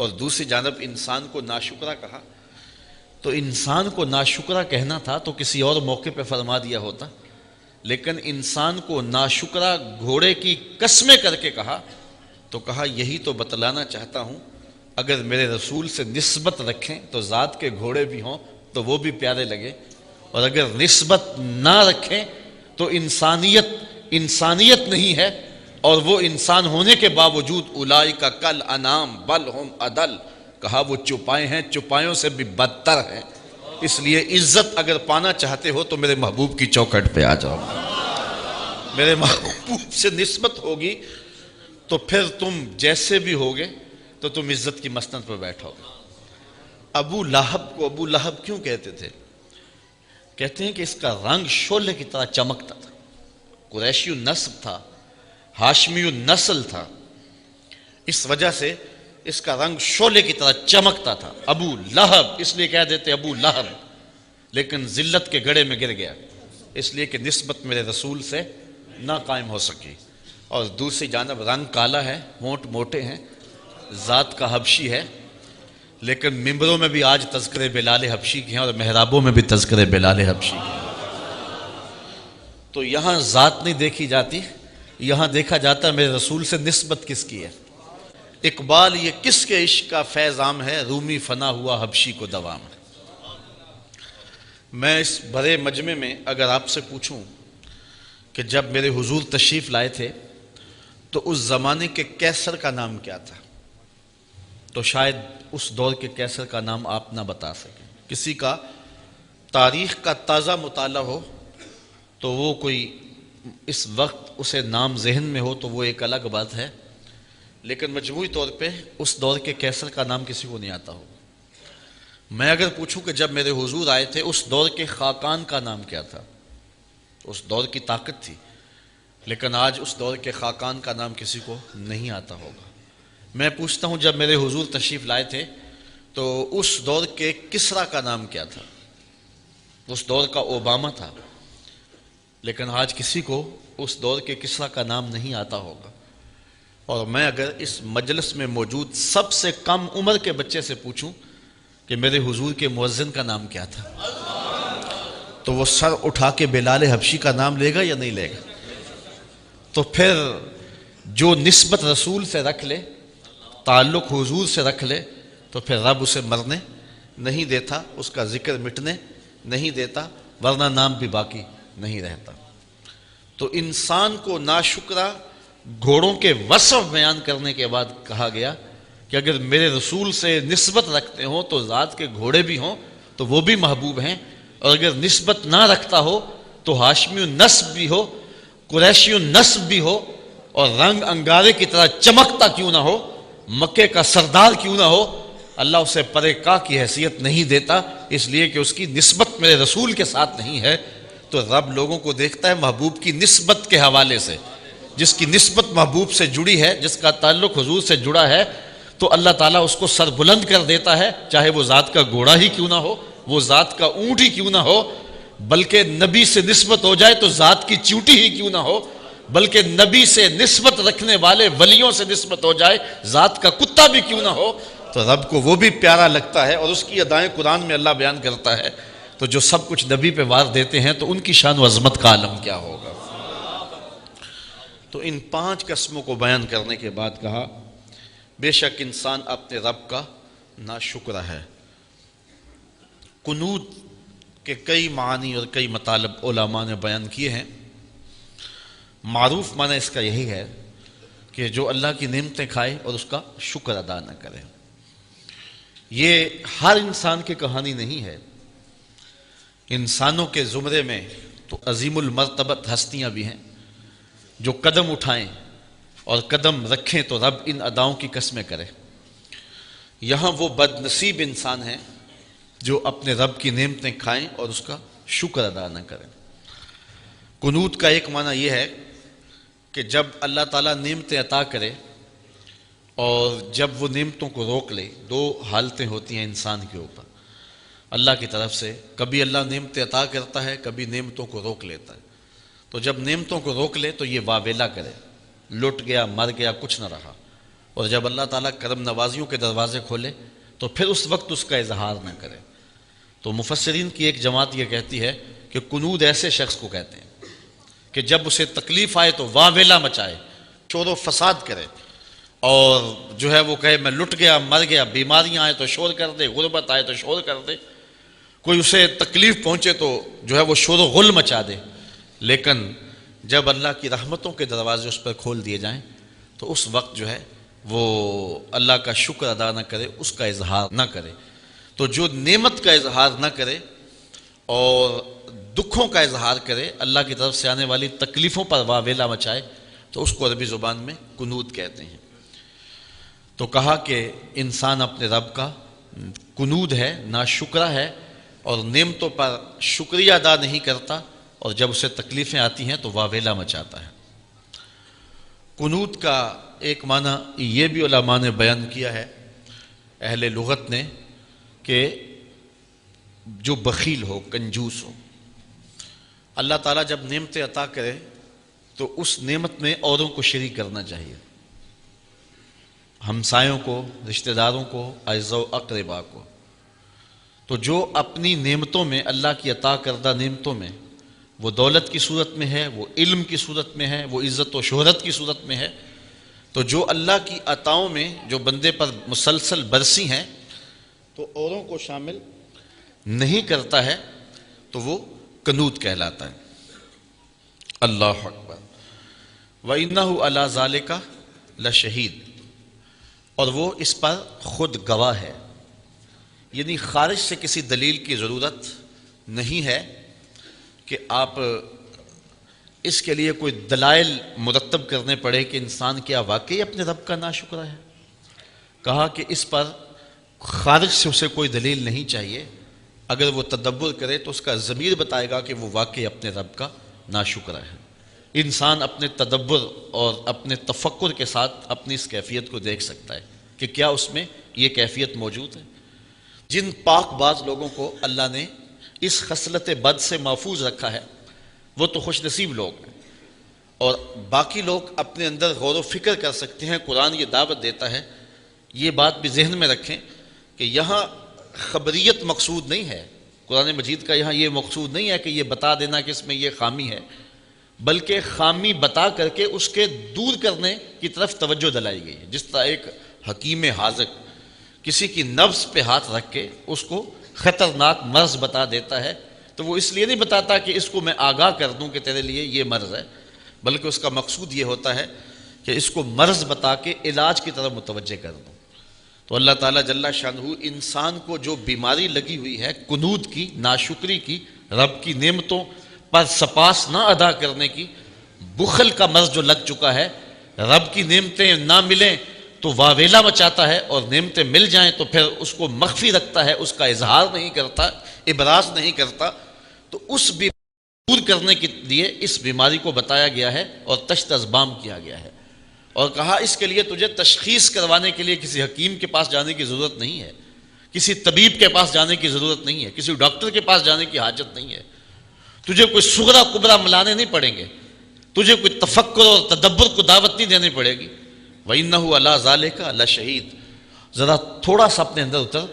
اور دوسری جانب انسان کو ناشکرا کہا، تو انسان کو ناشکرا کہنا تھا تو کسی اور موقع پہ فرما دیا ہوتا، لیکن انسان کو ناشکرا گھوڑے کی قسمیں کر کے کہا، تو کہا یہی تو بتلانا چاہتا ہوں، اگر میرے رسول سے نسبت رکھیں تو ذات کے گھوڑے بھی ہوں تو وہ بھی پیارے لگے، اور اگر نسبت نہ رکھیں تو انسانیت نہیں ہے، اور وہ انسان ہونے کے باوجود اولئک کل انعام بل ہم اضل، کہا وہ چوپائے ہیں، چوپایوں سے بھی بدتر ہیں۔ اس لیے عزت اگر پانا چاہتے ہو تو میرے محبوب کی چوکھٹ پہ آ جاؤ، میرے محبوب سے نسبت ہوگی تو پھر تم جیسے بھی ہوگے تو تم عزت کی مسند پر بیٹھو گے۔ ابو لہب کو ابو لہب کیوں کہتے تھے؟ کہتے ہیں کہ اس کا رنگ شعلے کی طرح چمکتا تھا، قریشی النسب تھا، ہاشمی النسل تھا، اس وجہ سے اس کا رنگ شعلے کی طرح چمکتا تھا۔ ابو لہب اس لیے کہہ دیتے ابو لہب، لیکن ذلت کے گڑھے میں گر گیا اس لیے کہ نسبت میرے رسول سے نہ قائم ہو سکی۔ اور دوسری جانب رنگ کالا ہے، ہونٹ موٹے ہیں، ذات کا حبشی ہے، لیکن ممبروں میں بھی آج تذکرے بلال حبشی کے ہیں اور محرابوں میں بھی تذکرے بلال حبشی کے ہیں۔ تو یہاں ذات نہیں دیکھی جاتی، یہاں دیکھا جاتا ہے میرے رسول سے نسبت کس کی ہے۔ اقبال یہ کس کے عشق کا فیض عام ہے، رومی فنا ہوا حبشی کو دوام ہے۔ میں اس بڑے مجمع میں اگر آپ سے پوچھوں کہ جب میرے حضور تشریف لائے تھے تو اس زمانے کے کیسر کا نام کیا تھا، تو شاید اس دور کے کیسر کا نام آپ نہ بتا سکیں۔ کسی کا تاریخ کا تازہ مطالعہ ہو تو وہ کوئی اس وقت اسے نام ذہن میں ہو تو وہ ایک الگ بات ہے، لیکن مجموعی طور پہ اس دور کے کیسر کا نام کسی کو نہیں آتا ہو۔ میں اگر پوچھوں کہ جب میرے حضور آئے تھے اس دور کے خاقان کا نام کیا تھا، اس دور کی طاقت تھی، لیکن آج اس دور کے خاقان کا نام کسی کو نہیں آتا ہوگا۔ میں پوچھتا ہوں جب میرے حضور تشریف لائے تھے تو اس دور کے کسرا کا نام کیا تھا؟ اس دور کا اوباما تھا، لیکن آج کسی کو اس دور کے کسرا کا نام نہیں آتا ہوگا۔ اور میں اگر اس مجلس میں موجود سب سے کم عمر کے بچے سے پوچھوں کہ میرے حضور کے مؤذن کا نام کیا تھا، تو وہ سر اٹھا کے بلال حبشی کا نام لے گا یا نہیں لے گا؟ تو پھر جو نسبت رسول سے رکھ لے، تعلق حضور سے رکھ لے، تو پھر رب اسے مرنے نہیں دیتا، اس کا ذکر مٹنے نہیں دیتا، ورنہ نام بھی باقی نہیں رہتا۔ تو انسان کو ناشکرا گھوڑوں کے وصف بیان کرنے کے بعد کہا گیا کہ اگر میرے رسول سے نسبت رکھتے ہوں تو ذات کے گھوڑے بھی ہوں تو وہ بھی محبوب ہیں، اور اگر نسبت نہ رکھتا ہو تو ہاشمی النسب بھی ہو، قریشی النسب بھی ہو، اور رنگ انگارے کی طرح چمکتا کیوں نہ ہو، مکے کا سردار کیوں نہ ہو، اللہ اسے پرے کا کی حیثیت نہیں دیتا، اس لیے کہ اس کی نسبت میرے رسول کے ساتھ نہیں ہے۔ تو رب لوگوں کو دیکھتا ہے محبوب کی نسبت کے حوالے سے، جس کی نسبت محبوب سے جڑی ہے، جس کا تعلق حضور سے جڑا ہے، تو اللہ تعالیٰ اس کو سر بلند کر دیتا ہے، چاہے وہ ذات کا گھوڑا ہی کیوں نہ ہو، وہ ذات کا اونٹ ہی کیوں نہ ہو، بلکہ نبی سے نسبت ہو جائے تو ذات کی چیوٹی ہی کیوں نہ ہو، بلکہ نبی سے نسبت رکھنے والے ولیوں سے نسبت ہو جائے، ذات کا کتا بھی کیوں نہ ہو، تو رب کو وہ بھی پیارا لگتا ہے، اور اس کی ادائیں قرآن میں اللہ بیان کرتا ہے۔ تو جو سب کچھ نبی پہ وار دیتے ہیں تو ان کی شان و عظمت کا عالم کیا ہوگا۔ تو ان 5 قسموں کو بیان کرنے کے بعد کہا بے شک انسان اپنے رب کا ناشکرا ہے۔ قنوت کے کئی معنی اور کئی مطالب علماء نے بیان کیے ہیں۔ معروف معنی اس کا یہی ہے کہ جو اللہ کی نعمتیں کھائے اور اس کا شکر ادا نہ کرے۔ یہ ہر انسان کی کہانی نہیں ہے، انسانوں کے زمرے میں تو عظیم المرتبت ہستیاں بھی ہیں جو قدم اٹھائیں اور قدم رکھیں تو رب ان اداؤں کی قسمیں کرے۔ یہاں وہ بد نصیب انسان ہیں جو اپنے رب کی نعمتیں کھائیں اور اس کا شکر ادا نہ کریں۔ قنوت کا ایک معنی یہ ہے کہ جب اللہ تعالیٰ نعمتیں عطا کرے اور جب وہ نعمتوں کو روک لے، 2 حالتیں ہوتی ہیں انسان کے اوپر اللہ کی طرف سے، کبھی اللہ نعمتیں عطا کرتا ہے، کبھی نعمتوں کو روک لیتا ہے۔ تو جب نعمتوں کو روک لے تو یہ واویلا کرے، لٹ گیا، مر گیا، کچھ نہ رہا، اور جب اللہ تعالیٰ کرم نوازیوں کے دروازے کھولے تو پھر اس وقت اس کا اظہار نہ کرے۔ تو مفسرین کی ایک جماعت یہ کہتی ہے کہ قنوط ایسے شخص کو کہتے ہیں کہ جب اسے تکلیف آئے تو واویلا مچائے، شور و فساد کرے، اور جو ہے وہ کہے میں لٹ گیا، مر گیا، بیماریاں آئے تو شور کر دے، غربت آئے تو شور کر دے، کوئی اسے تکلیف پہنچے تو جو ہے وہ شور و غل مچا دے، لیکن جب اللہ کی رحمتوں کے دروازے اس پر کھول دیے جائیں تو اس وقت جو ہے وہ اللہ کا شکر ادا نہ کرے، اس کا اظہار نہ کرے۔ تو جو نعمت کا اظہار نہ کرے اور دکھوں کا اظہار کرے، اللہ کی طرف سے آنے والی تکلیفوں پر واویلا مچائے، تو اس کو عربی زبان میں قنوط کہتے ہیں۔ تو کہا کہ انسان اپنے رب کا قنوط ہے، ناشکرہ ہے، اور نعمتوں پر شکریہ ادا نہیں کرتا، اور جب اسے تکلیفیں آتی ہیں تو واویلا مچاتا ہے۔ قنوط کا ایک معنی یہ بھی علماء نے بیان کیا ہے، اہل لغت نے، کہ جو بخیل ہو، کنجوس ہو۔ اللہ تعالیٰ جب نعمتیں عطا کرے تو اس نعمت میں اوروں کو شریک کرنا چاہیے، ہمسایوں کو، رشتہ داروں کو، اعزاء و اقربا کو۔ تو جو اپنی نعمتوں میں، اللہ کی عطا کردہ نعمتوں میں، وہ دولت کی صورت میں ہے، وہ علم کی صورت میں ہے، وہ عزت و شہرت کی صورت میں ہے، تو جو اللہ کی عطاؤں میں جو بندے پر مسلسل برسی ہیں تو اوروں کو شامل نہیں کرتا ہے، تو وہ قنوط کہلاتا ہے۔ اللہ اکبر۔ وَإِنَّهُ عَلَى ذَلِكَ لَشَهِيدٌ، اور وہ اس پر خود گواہ ہے، یعنی خارج سے کسی دلیل کی ضرورت نہیں ہے کہ آپ اس کے لیے کوئی دلائل مرتب کرنے پڑے کہ انسان کیا واقعی اپنے رب کا ناشکرہ ہے۔ کہا کہ اس پر خارج سے اسے کوئی دلیل نہیں چاہیے، اگر وہ تدبر کرے تو اس کا ضمیر بتائے گا کہ وہ واقعی اپنے رب کا ناشکرہ ہے۔ انسان اپنے تدبر اور اپنے تفکر کے ساتھ اپنی اس کیفیت کو دیکھ سکتا ہے کہ کیا اس میں یہ کیفیت موجود ہے۔ جن پاک باز لوگوں کو اللہ نے اس خصلت بد سے محفوظ رکھا ہے وہ تو خوش نصیب لوگ ہیں، اور باقی لوگ اپنے اندر غور و فکر کر سکتے ہیں۔ قرآن یہ دعوت دیتا ہے، یہ بات بھی ذہن میں رکھیں کہ یہاں خبریت مقصود نہیں ہے، قرآن مجید کا یہاں یہ مقصود نہیں ہے کہ یہ بتا دینا کہ اس میں یہ خامی ہے، بلکہ خامی بتا کر کے اس کے دور کرنے کی طرف توجہ دلائی گئی ہے۔ جس طرح ایک حکیم حاذق کسی کی نفس پہ ہاتھ رکھ کے اس کو خطرناک مرض بتا دیتا ہے، تو وہ اس لیے نہیں بتاتا کہ اس کو میں آگاہ کر دوں کہ تیرے لیے یہ مرض ہے، بلکہ اس کا مقصود یہ ہوتا ہے کہ اس کو مرض بتا کے علاج کی طرف متوجہ کر دوں۔ تو اللہ تعالیٰ جل شانہ انسان کو جو بیماری لگی ہوئی ہے قنوط کی، ناشکری کی، رب کی نعمتوں پر سپاس نہ ادا کرنے کی، بخل کا مرض جو لگ چکا ہے، رب کی نعمتیں نہ ملیں تو واویلا مچاتا ہے، اور نعمتیں مل جائیں تو پھر اس کو مخفی رکھتا ہے، اس کا اظہار نہیں کرتا، ابراز نہیں کرتا۔ تو اس بیماری دور کرنے کے لیے اس بیماری کو بتایا گیا ہے اور تشت ازبام کیا گیا ہے، اور کہا اس کے لیے تجھے تشخیص کروانے کے لیے کسی حکیم کے پاس جانے کی ضرورت نہیں ہے، کسی طبیب کے پاس جانے کی ضرورت نہیں ہے، کسی ڈاکٹر کے پاس جانے کی حاجت نہیں ہے، تجھے کوئی صغرا کبرا ملانے نہیں پڑیں گے، تجھے کوئی تفکر اور تدبر کو دعوت نہیں دینی پڑے گی۔ وَإِنَّهُ عَلَىٰ ذَلِكَ لَشَهِيدٌ، ذرا تھوڑا سا اپنے اندر اتر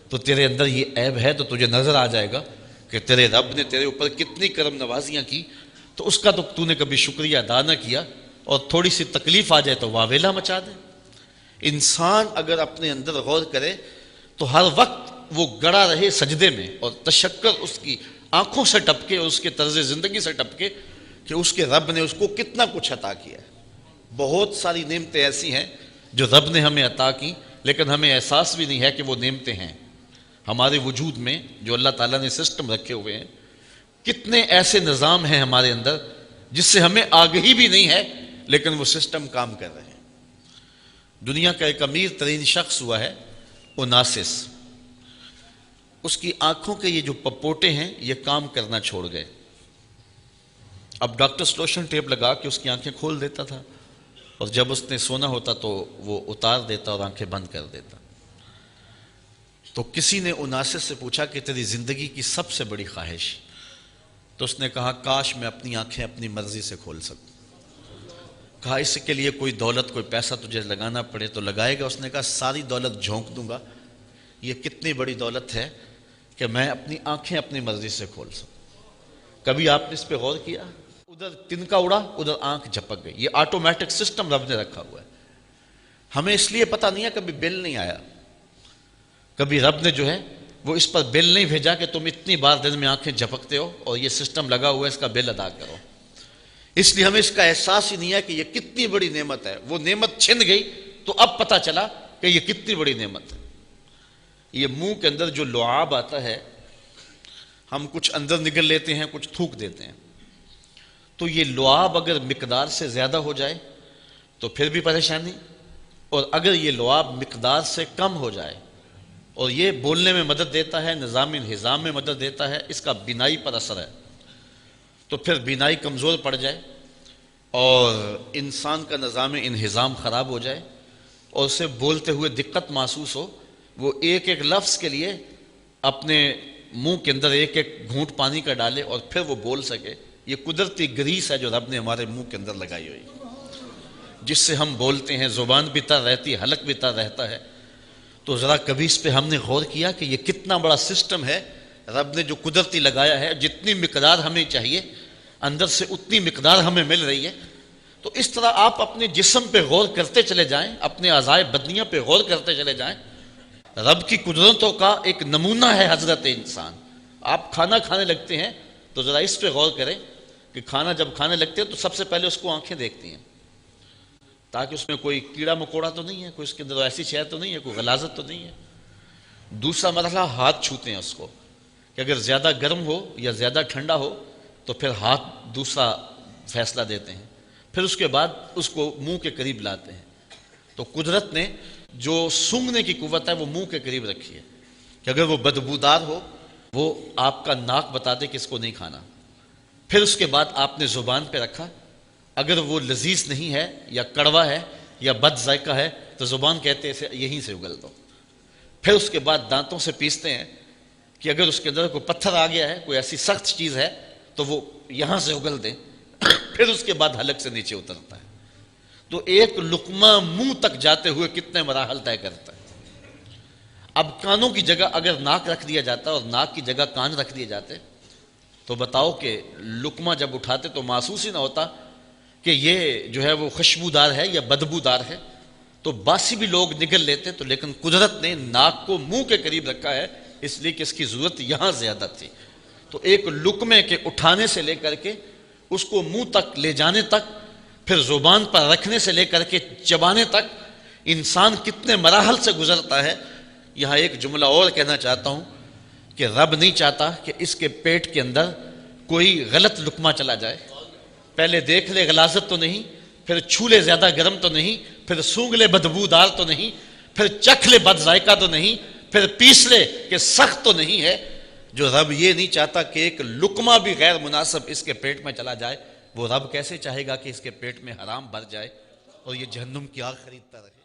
تو تیرے اندر یہ عیب ہے، تو تجھے نظر آ جائے گا کہ تیرے رب نے تیرے اوپر کتنی کرم نوازیاں کی، تو اس کا تو نے کبھی شکریہ ادا نہ کیا، اور تھوڑی سی تکلیف آ جائے تو واویلا مچا دے۔ انسان اگر اپنے اندر غور کرے تو ہر وقت وہ گڑا رہے سجدے میں، اور تشکر اس کی آنکھوں سے ٹپکے، اس کے طرز زندگی سے ٹپکے کہ اس کے رب نے اس کو کتنا کچھ عطا کیا ہے۔ بہت ساری نعمتیں ایسی ہیں جو رب نے ہمیں عطا کی، لیکن ہمیں احساس بھی نہیں ہے کہ وہ نعمتیں ہیں ہمارے وجود میں، جو اللہ تعالیٰ نے سسٹم رکھے ہوئے ہیں۔ کتنے ایسے نظام ہیں ہمارے اندر جس سے ہمیں آگہی بھی نہیں ہے، لیکن وہ سسٹم کام کر رہے ہیں۔ دنیا کا ایک امیر ترین شخص ہوا ہے اوناسس، اس کی آنکھوں کے یہ جو پپوٹے ہیں یہ کام کرنا چھوڑ گئے۔ اب ڈاکٹر سلوشن ٹیپ لگا کے اس کی آنکھیں کھول دیتا تھا، اور جب اس نے سونا ہوتا تو وہ اتار دیتا اور آنکھیں بند کر دیتا۔ تو کسی نے اوناسس سے پوچھا کہ تیری زندگی کی سب سے بڑی خواہش؟ تو اس نے کہا کاش میں اپنی آنکھیں اپنی مرضی سے کھول سکوں۔ کہا اس کے لیے کوئی دولت کوئی پیسہ تجھے لگانا پڑے تو لگائے گا؟ اس نے کہا ساری دولت جھونک دوں گا، یہ کتنی بڑی دولت ہے کہ میں اپنی آنکھیں اپنی مرضی سے کھول سکوں۔ کبھی آپ نے اس پہ غور کیا؟ ادھر تنکا اڑا، ادھر آنکھ جھپک گئی۔ یہ آٹومیٹک سسٹم رب نے رکھا ہوا ہے۔ ہمیں اس لیے پتہ نہیں ہے، کبھی بل نہیں آیا، کبھی رب نے جو ہے وہ اس پر بل نہیں بھیجا کہ تم اتنی بار دن میں آنکھیں جھپکتے ہو اور یہ سسٹم لگا ہوا ہے، اس کا بل ادا کرو۔ اس لیے ہمیں اس کا احساس ہی نہیں ہے کہ یہ کتنی بڑی نعمت ہے۔ وہ نعمت چھن گئی تو اب پتہ چلا کہ یہ کتنی بڑی نعمت ہے۔ یہ منہ کے اندر جو لعاب آتا ہے، ہم کچھ اندر نگل لیتے ہیں، کچھ تھوک دیتے ہیں، تو یہ لعاب اگر مقدار سے زیادہ ہو جائے تو پھر بھی پریشانی، اور اگر یہ لعاب مقدار سے کم ہو جائے اور یہ بولنے میں مدد دیتا ہے، نظام انہضام میں مدد دیتا ہے، اس کا بینائی پر اثر ہے، تو پھر بینائی کمزور پڑ جائے اور انسان کا نظام انہضام خراب ہو جائے اور اسے بولتے ہوئے دقت محسوس ہو، وہ ایک ایک لفظ کے لیے اپنے منہ کے اندر ایک ایک گھونٹ پانی کا ڈالے اور پھر وہ بول سکے، یہ قدرتی گریس ہے جو رب نے ہمارے منہ کے اندر لگائی ہوئی، جس سے ہم بولتے ہیں، زبان بھی تر رہتی ہے، حلق بھی تر رہتا ہے۔ تو ذرا کبھی اس پہ ہم نے غور کیا کہ یہ کتنا بڑا سسٹم ہے رب نے جو قدرتی لگایا ہے؟ جتنی مقدار ہمیں چاہیے اندر سے اتنی مقدار ہمیں مل رہی ہے۔ تو اس طرح آپ اپنے جسم پہ غور کرتے چلے جائیں، اپنے اعضائے بدنیہ پہ غور کرتے چلے جائیں۔ رب کی قدرتوں کا ایک نمونہ ہے حضرت انسان۔ آپ کھانا کھانے لگتے ہیں تو ذرا اس پہ غور کریں کہ کھانا جب کھانے لگتے ہیں تو سب سے پہلے اس کو آنکھیں دیکھتی ہیں تاکہ اس میں کوئی کیڑا مکوڑا تو نہیں ہے، کوئی اس کے اندر ایسی شے تو نہیں ہے، کوئی غلاظت تو نہیں ہے۔ دوسرا مرحلہ ہاتھ چھوتے ہیں اس کو کہ اگر زیادہ گرم ہو یا زیادہ ٹھنڈا ہو تو پھر ہاتھ دوسرا فیصلہ دیتے ہیں، پھر اس کے بعد اس کو منہ کے قریب لاتے ہیں۔ تو قدرت نے جو سونگھنے کی قوت ہے وہ منہ کے قریب رکھی ہے کہ اگر وہ بدبودار ہو وہ آپ کا ناک بتا دے کہ اس کو نہیں کھانا، پھر اس کے بعد آپ نے زبان پہ رکھا، اگر وہ لذیذ نہیں ہے یا کڑوا ہے یا بد ذائقہ ہے تو زبان کہتے ہیں اسے یہیں سے اگل دو، پھر اس کے بعد دانتوں سے پیستے ہیں کہ اگر اس کے اندر کوئی پتھر آ گیا ہے، کوئی ایسی سخت چیز ہے تو وہ یہاں سے اگل دیں، پھر اس کے بعد حلق سے نیچے اترتا ہے۔ تو ایک لقمہ منہ تک جاتے ہوئے کتنے مراحل طے کرتا ہے۔ اب کانوں کی جگہ اگر ناک رکھ دیا جاتا اور ناک کی جگہ کان رکھ دیے جاتے تو بتاؤ کہ لقمہ جب اٹھاتے تو محسوس ہی نہ ہوتا کہ یہ جو ہے وہ خوشبودار ہے یا بدبودار ہے، تو باسی بھی لوگ نگل لیتے، تو لیکن قدرت نے ناک کو منہ کے قریب رکھا ہے اس لیے کہ اس کی ضرورت یہاں زیادہ تھی۔ تو ایک لقمے کے اٹھانے سے لے کر کے اس کو منہ تک لے جانے تک، پھر زبان پر رکھنے سے لے کر کے چبانے تک انسان کتنے مراحل سے گزرتا ہے۔ یہاں ایک جملہ اور کہنا چاہتا ہوں کہ رب نہیں چاہتا کہ اس کے پیٹ کے اندر کوئی غلط لقمہ چلا جائے، پہلے دیکھ لے غلاظت تو نہیں، پھر چھو لے زیادہ گرم تو نہیں، پھر سونگھ لے بدبودار تو نہیں، پھر چکھ لے بد ذائقہ تو نہیں، پھر پیس لے کہ سخت تو نہیں ہے۔ جو رب یہ نہیں چاہتا کہ ایک لقمہ بھی غیر مناسب اس کے پیٹ میں چلا جائے، وہ رب کیسے چاہے گا کہ اس کے پیٹ میں حرام بھر جائے اور یہ جہنم کی آگ خریدتا رہے؟